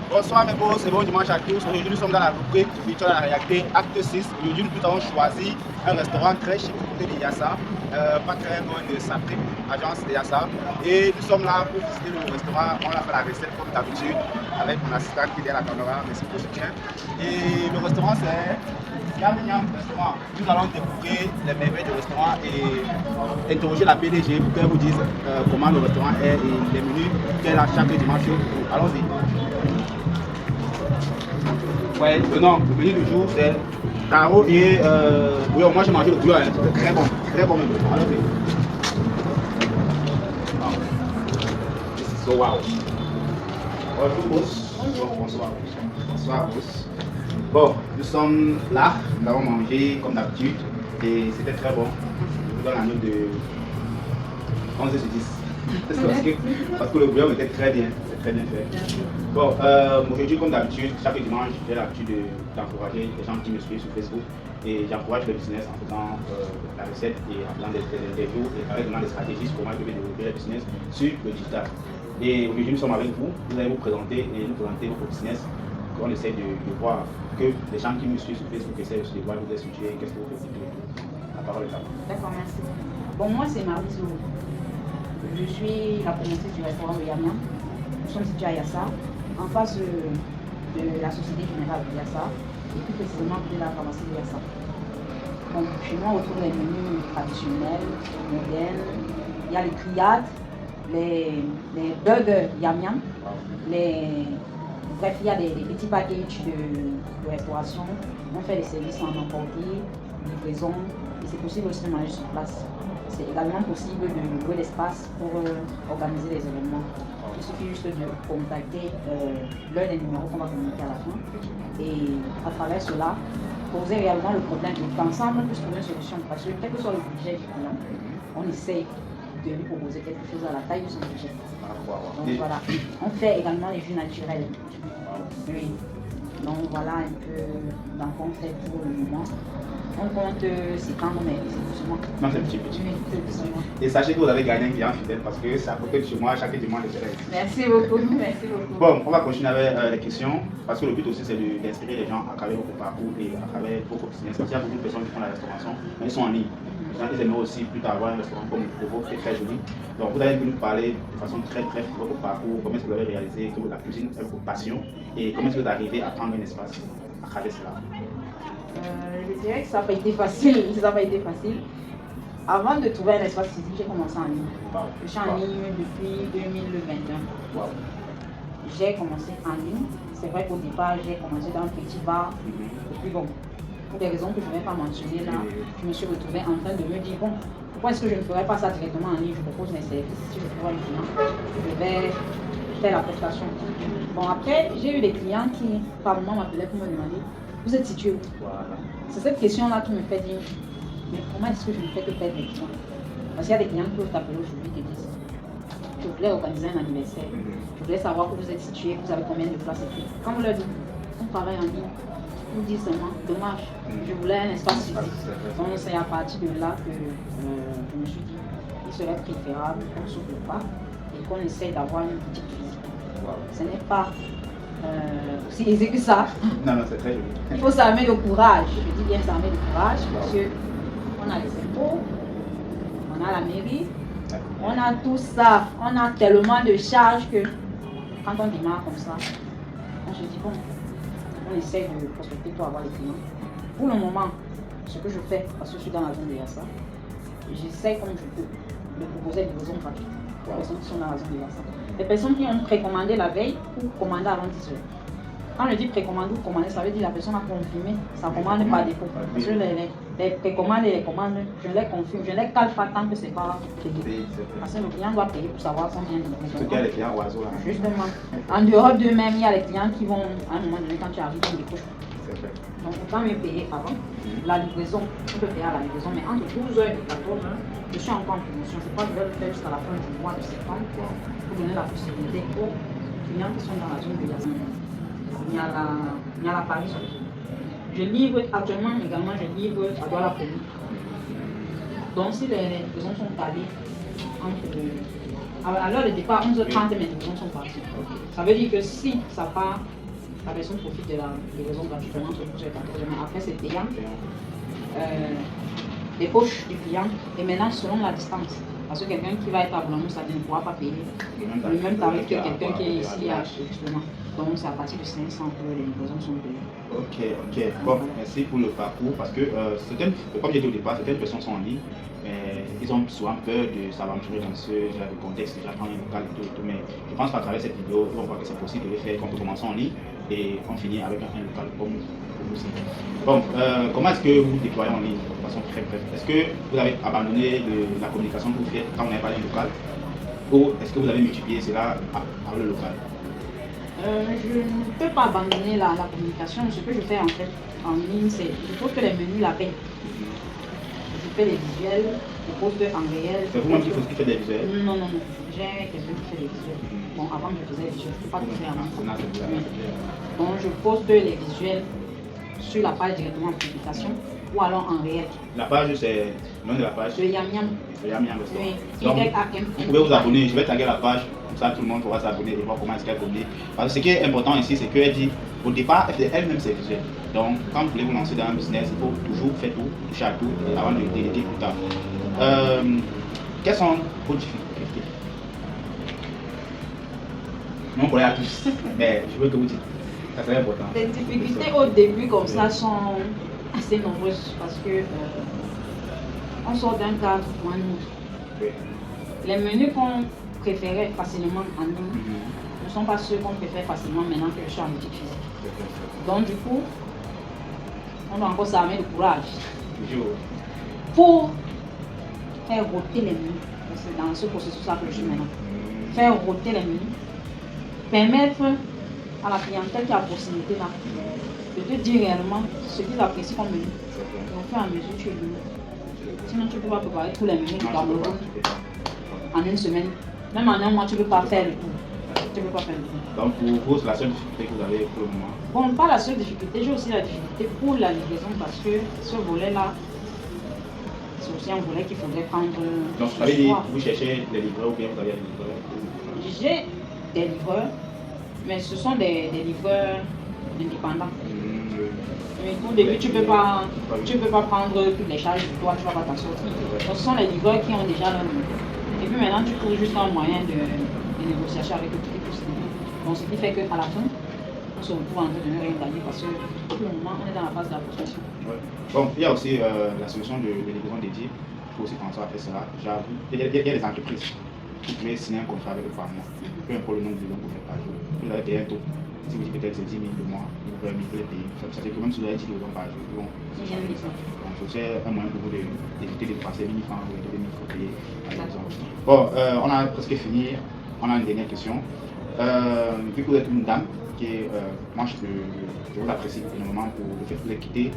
Bonsoir mes beaux, c'est bon dimanche à tous. Aujourd'hui nous sommes dans la rubrique virtuelle à la réalité, acte 6. Aujourd'hui nous avons choisi un restaurant très chic du côté de Yassa, pas très loin de Satrip, agence de Yassa. Et nous sommes là pour visiter le restaurant. On a fait la recette comme d'habitude avec mon assistant qui est derrière la caméra, merci pour le soutien. Et le restaurant c'est Yam Yam Restaurant. Nous allons découvrir les merveilles du restaurant et interroger la PDG pour qu'elle vous dise comment le restaurant est et les menus qu'elle a chaque dimanche. Allons-y. Ouais, le menu du jour c'est carreau et oui, moi j'ai mangé le bouillon, c'était très bon même. Allons-y. So wow. Bonjour boss. Bonsoir. Bonsoir boss. Bon, nous sommes là, nous avons mangé comme d'habitude et c'était très bon. Je vous donne la note de 11 sur 10. Parce que le bouillon était très bien fait. Bon, aujourd'hui comme d'habitude, chaque dimanche, j'ai l'habitude d'encourager les gens qui me suivent sur Facebook et j'encourage le business en faisant la recette et en faisant des interviews et avec des stratégies sur comment je vais développer le business sur le digital. Et aujourd'hui nous sommes avec vous, vous allez vous présenter et nous présenter votre business. On essaie de voir que les gens qui me suivent sur Facebook essaient de voir vous situer, qu'est-ce que vous faites. La parole est à vous. D'accord, merci. Bon, moi c'est Marie Zou. Je suis la promotrice du restaurant de Yam Yam. Nous sommes situés à Yassa, en face de la Société Générale de Yassa, et plus précisément de la pharmacie de Yassa. Donc, chez moi, on retrouve les menus traditionnels, modernes. Il y a les criades, les burgers Yam Yam, bref, il y a des petits packages de restauration. On fait des services en emporté, livraison, et c'est possible aussi de manger sur place. C'est également possible de louer l'espace pour organiser les événements. Il suffit juste de contacter l'un des numéros qu'on va communiquer à la fin. Et à travers cela, poser réellement le problème. Donc ensemble, on peut trouver une solution. Parce que quel que soit le budget du client, on essaye de lui proposer quelque chose à la taille de son budget. Donc voilà. On fait également les jus naturels. Oui. Donc voilà un peu dans qu'on fait pour le moment. On compte s'étendre, mais c'est doucement. Non, c'est petit. Oui, c'est doucement. Et sachez que vous avez gagné un client fidèle parce que c'est à côté de chez moi chaque dimanche de soleil. Merci beaucoup, merci beaucoup. Bon, on va continuer avec les questions parce que le but aussi c'est d'inspirer les gens à travers votre parcours et à travers votre business. Parce qu'il y a beaucoup de personnes qui font la restauration, mais ils sont en ligne. Ils aimeraient aussi plus tard avoir un restaurant comme le Provo qui est très joli. Donc vous allez nous parler de façon très brève de votre parcours, comment est-ce que vous avez réalisé que la cuisine est votre passion et comment est-ce que vous arrivez à prendre un espace à travers cela. Je dirais que ça n'a pas été facile. Avant de trouver un espace physique, j'ai commencé en ligne. Je suis en ligne depuis 2021. J'ai commencé en ligne. C'est vrai qu'au départ, j'ai commencé dans un petit bar. Et puis bon, pour des raisons que je ne vais pas mentionner là, je me suis retrouvée en train de me dire, bon, pourquoi est-ce que je ne ferais pas ça directement en ligne? Je propose mes services. Si je trouve un client, je vais faire la prestation. Bon, après, j'ai eu des clients qui, par moment, m'appelaient pour me demander, vous êtes situé où? C'est cette question-là qui me fait dire, mais comment est-ce que je ne fais que perdre des clients? Parce qu'il y a des clients qui peuvent t'appeler aujourd'hui et te disent, je voulais organiser un anniversaire, je voulais savoir où vous êtes situé, vous avez combien de places et tout. Quand vous leur dites, on travaille en ligne, vous dites seulement, dommage, je voulais un espace physique. Donc c'est à partir de là que je me suis dit, il serait préférable qu'on ne s'ouvre pas et qu'on essaye d'avoir une boutique physique. Ce n'est pas aussi aisé que ça. Non, c'est très joli. Il faut s'armer de courage. Je dis bien s'armer de courage parce qu'on a les impôts, on a la mairie, on a tout ça, on a tellement de charges que quand on démarre comme ça, on se dit bon, on essaie de prospecter pour avoir les clients. Pour le moment, ce que je fais, parce que je suis dans la zone de Yassa, j'essaie comme je peux de proposer des livraisons gratuites pour les personnes qui sont dans la zone de Yassa. Les personnes qui ont précommandé la veille ou commandé avant 10 heures. Quand on dit précommande ou commander, ça veut dire que la personne a confirmé sa commande par défaut. Parce que les précommandes et les commandes, je les confirme, je les cale pas tant que ce n'est pas payé. Parce que le client doit payer pour savoir combien de livraisons. Il y a les clients oiseaux là. Justement. En dehors d'eux-mêmes, il y a les clients qui vont, à un moment donné, quand tu arrives, ils décrochent. Donc autant mieux payer avant. La livraison, on peut payer à la livraison, mais entre 12h et 14h, je suis encore en promotion. Je crois que je vais le faire jusqu'à la fin du mois de septembre pour donner la possibilité aux clients qui sont dans la zone de Yassa. Il y a la Paris. Je livre actuellement également, je livre à Douala-Commune. Donc si les livraisons sont calées entre À l'heure de départ, 11h30, mes livraisons sont parties. Ça veut dire que si ça part, la personne profite de la livraison gratuitement sur 14h, mais après c'est payant. Les poches du client, et maintenant selon la distance. Parce que quelqu'un qui va être à Boulogne, ça ne pourra pas payer le même tarif que quelqu'un qui est ici à Justement. Donc c'est à partir de 500 que les livraisons sont payées. Ok. Bon, merci pour le parcours parce que comme j'ai dit au départ, certaines personnes sont en ligne, mais ils ont souvent peur de s'aventurer dans ce genre de contexte, déjà prendre un local et tout. Mais je pense qu'à travers cette vidéo, on voit que c'est possible de le faire, qu'on peut commencer en ligne et on finit avec un local comme aussi. Bon, comment est-ce que vous déployez en ligne de façon très brève? Est-ce que vous avez abandonné la communication que vous faites quand vous n'avez pas un local ou est-ce que vous avez multiplié cela par le local? Je ne peux pas abandonner la communication. Ce que je fais en fait en ligne, c'est je pose que les menus la paix. Je fais les visuels, je poste en réel. C'est vous-même qui faites des visuels? Non. J'ai quelqu'un qui fait des visuels. Bon, avant je faisais des visuels, je ne peux pas tout faire avant. Donc je poste les visuels sur la page directement en publication ou alors en réel. La page, c'est le nom de la page? Le Yam Yam. Le Yam Yam Restaurant. Oui. Donc, vous pouvez vous abonner, je vais taguer la page, comme ça tout le monde pourra s'abonner et voir comment est-ce qu'elle communique. Parce que ce qui est important ici, c'est qu'elle dit, au départ, elle fait elle-même ses visuels. Donc, quand vous voulez vous lancer dans un business, il faut toujours faire tout, toucher à tout, avant de déléguer plus tard. Quelles sont vos difficultés? Non, pour les tous, mais je veux que vous dites. Ça serait important. Les difficultés au début comme ça sont assez nombreuses parce que on sort d'un cadre pour un autre. Les menus qu'on préférait facilement en ligne ne sont pas ceux qu'on préfère facilement maintenant que je suis en boutique physique. Donc du coup, on doit encore s'armer de courage pour faire roter les menus. C'est dans ce processus-là que je suis maintenant. Faire roter les menus, permettre à la clientèle qui est à proximité là, de te dire réellement ce qu'ils apprécient comme menu. Et au fur et à mesure, tu es venu. Sinon, tu ne peux pas préparer tous les menus du Cameroun en une semaine. Même en un mois, tu ne peux pas faire le tout. Tu ne peux pas faire le tout. Donc, pour vous, c'est la seule difficulté que vous avez pour le moment? Bon, pas la seule difficulté, j'ai aussi la difficulté pour la livraison parce que ce volet-là, c'est aussi un volet qu'il faudrait prendre. Donc, vous avez dit, vous cherchez des livreurs ou bien vous avez des livreurs? J'ai des livreurs, mais ce sont des livreurs indépendants. Mais au début, tu ne peux pas prendre toutes les charges de toi, tu ne vas pas t'en sortir. Donc, ce sont les livreurs qui ont déjà leur nom. Et puis maintenant, tu trouves juste un moyen de négociation avec eux qui est possible. Donc, ce qui fait qu'à la fin, on se retrouve en train de ne rien gagner parce que pour le moment, on est dans la phase de la prospection. Bon, il y a aussi la solution de livraison dédiée. Il faut aussi penser à faire cela. Il y a des entreprises qui pouvaient signer un contrat avec eux par mois. Peu importe le nombre de livres que vous faites par jour. Vous avez payé un taux. Si vous dites peut-être c'est 10 000 le mois, vous pouvez les payer. Ça fait que même si vous avez 10 livres par jour, donc c'est un moyen pour vous d'éviter de passer 1000 francs ou 2000 francs payés par exemple. Bon, on a presque fini. On a une dernière question. Vu que vous êtes une dame, moi je vous apprécie énormément pour le fait que vous avez quitté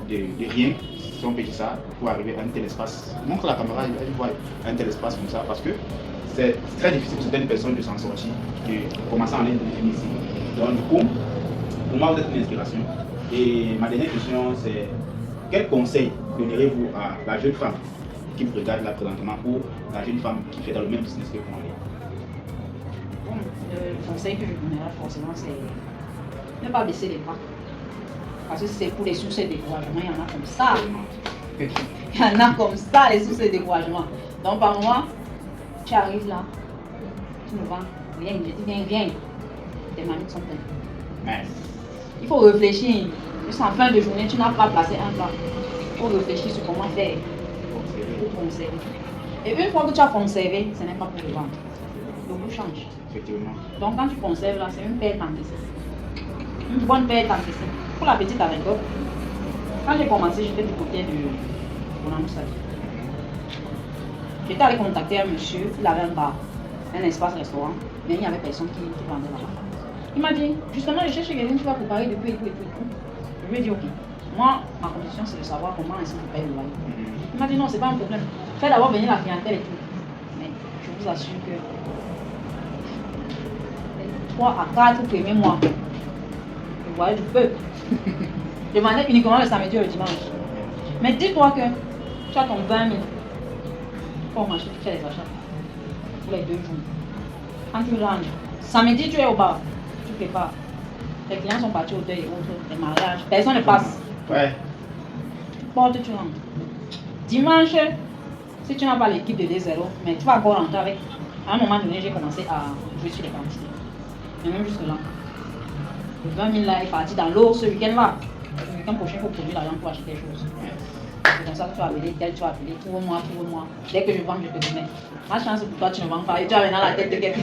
de rien, si on peut dire ça, pour arriver à un tel espace. Montre la caméra, elle voit un tel espace comme ça, parce que c'est très difficile pour certaines personnes de s'en sortir, de commencer en ligne de ici. Donc du coup, pour moi vous êtes une inspiration. Et ma dernière question c'est, quel conseil donnerez-vous à la jeune femme qui vous regarde là présentement ou la jeune femme qui fait dans le même business que vous en ligne? Le conseil que je donnerais forcément, c'est ne pas baisser les bras. Parce que c'est pour les sources de découragement, il y en a comme ça. Il y en a comme ça, les sources de découragement. Donc par moi, tu arrives là, tu ne vends rien, je dis rien. Tes mamies sont pleines. Il faut réfléchir. Jusqu'en fin de journée, tu n'as pas placé un plat. Il faut réfléchir sur comment faire pour conserver. Et une fois que tu as conservé, ce n'est pas pour le vendre. Le goût change. Effectivement. Donc quand tu conserves là, c'est une perte encaissée. Une bonne perte encaissée. Pour la petite anecdote, quand j'ai commencé, j'étais du côté de Bonamoussaki. J'étais allé contacter un monsieur, il avait un bar, un espace restaurant, mais il n'y avait personne qui vendait là-bas. Il m'a dit, justement, je cherche quelqu'un qui va préparer depuis et tout. Je lui ai dit, ok. Moi, ma condition, c'est de savoir comment est-ce que je paye le loyer. Il m'a dit, non, c'est pas un problème. Fais d'abord venir la clientèle et tout. Mais je vous assure que 3 à 4 premiers mois, vous voyez du feu. Je vendais uniquement le samedi et le dimanche. Mais dis-toi que tu as ton 20 000 pour marcher, tu fais les achats. pour les 2 jours. Quand tu rentres, samedi tu es au bar, tu prépares. Les clients sont partis au deuil et autres, les mariages, personne ne passe. Ouais. Tu portes, tu rentres. Dimanche, si tu n'as pas l'équipe de D0, mais tu vas encore rentrer avec. À un moment donné, j'ai commencé à jouer sur les quantités. Mais même jusque là. Le 20 000 là est parti dans l'eau ce week-end-là. Le week-end prochain, il faut produire l'argent pour acheter des choses. C'est comme ça que tu vas appeler, tel tu vas appeler, trouve-moi, trouve-moi. Dès que je vends, je te remets. Ma chance pour toi, tu ne vends pas et tu as maintenant la tête de quelqu'un.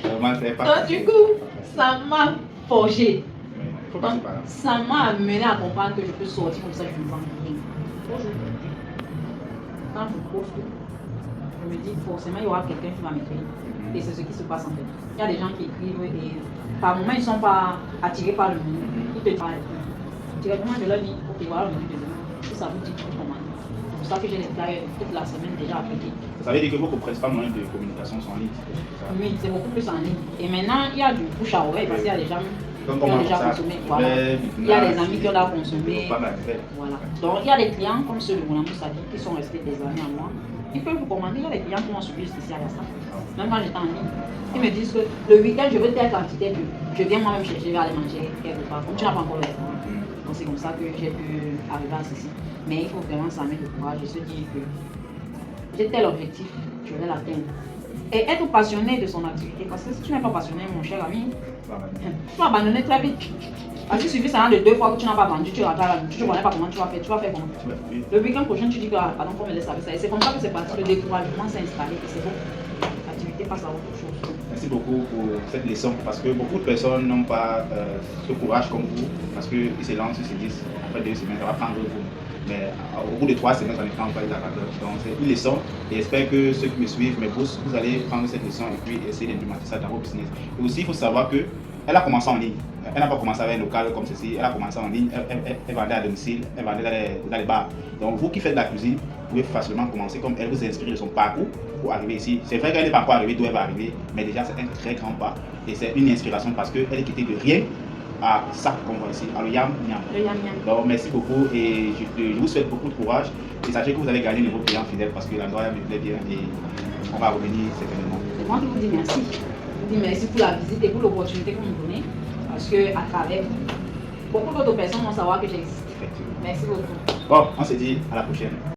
Donc du coup, ça m'a forgé. Donc, ça m'a amené à comprendre que je peux sortir comme ça, je ne vends rien. Aujourd'hui, quand je poste, je me dis forcément il y aura quelqu'un qui va m'écrire. Et c'est ce qui se passe en fait. Il y a des gens qui écrivent et par moments ils ne sont pas attirés par le menu. Ils te parlent. Directement je leur dis, ok voilà le menu de demain. Si ça vous dit, vous commandez. C'est pour ça que j'ai les flyers toute la semaine déjà appliqués. Ça veut dire que vos principaux moyens de communication sont en ligne. Oui, c'est beaucoup plus en ligne. Et maintenant il y a du bouche à oreille parce qu'il y a des gens qui ont déjà consommé. Voilà. Il y a des amis qui ont déjà consommé. Voilà. Donc il y a des clients comme ceux de mon ami Sadi qui sont restés des amis à moi. Ils peuvent vous commander, il y a des clients qui m'ont suivi jusqu'ici à ça. Même quand j'étais en ligne. Ils me disent que le week-end, je veux telle quantité de. Je viens moi-même chercher, je vais aller manger quelque part. Comme tu n'as pas encore le temps. Donc c'est comme ça que j'ai pu arriver à ceci. Mais il faut vraiment s'en mettre le courage et se dire que j'ai tel objectif, je vais l'atteindre. Et être passionné de son activité. Parce que si tu n'es pas passionné, mon cher ami, tu vas abandonner très vite. Parce qu'il suffit ça de 2 fois que tu n'as pas vendu, tu rentres à la tu ne connais pas comment tu vas faire comment. Le week-end prochain, tu dis que pardon, qu'on me laisse avec ça. Et c'est comme ça que c'est parti, le découragement s'est installé et c'est bon. L'activité passe à autre chose. Merci beaucoup pour cette leçon parce que beaucoup de personnes n'ont pas ce courage comme vous parce qu'ils se lancent, ils se disent après 2 semaines, ça va prendre vous. Mais au bout de 3 semaines, ça ne prend pas les avatars. Donc c'est une leçon et j'espère que ceux qui me suivent, mes boss, vous allez prendre cette leçon et puis essayer d'implémenter ça dans vos business. Et aussi, il faut savoir que elle a commencé en ligne. Elle n'a pas commencé avec un local comme ceci. Elle a commencé en ligne. Elle vendait à domicile. Elle vendait dans les bars. Donc, vous qui faites de la cuisine, vous pouvez facilement commencer comme elle, vous inspirer de son parcours pour arriver ici. C'est vrai qu'elle n'est pas encore arrivée d'où elle va arriver, mais déjà, c'est un très grand pas. Et c'est une inspiration parce qu'elle est quittée de rien à ça qu'on voit ici, à le Yam Nyam. Donc, merci beaucoup et je vous souhaite beaucoup de courage. Et sachez que vous allez gagner de vos clients fidèles parce que l'endroit me plaît bien et on va revenir certainement. C'est moi qui vous dis merci. Je vous dis merci pour la visite et pour l'opportunité que vous me donnez. Parce que à travers beaucoup d'autres personnes vont savoir que j'existe. Merci beaucoup. Bon, on se dit à la prochaine.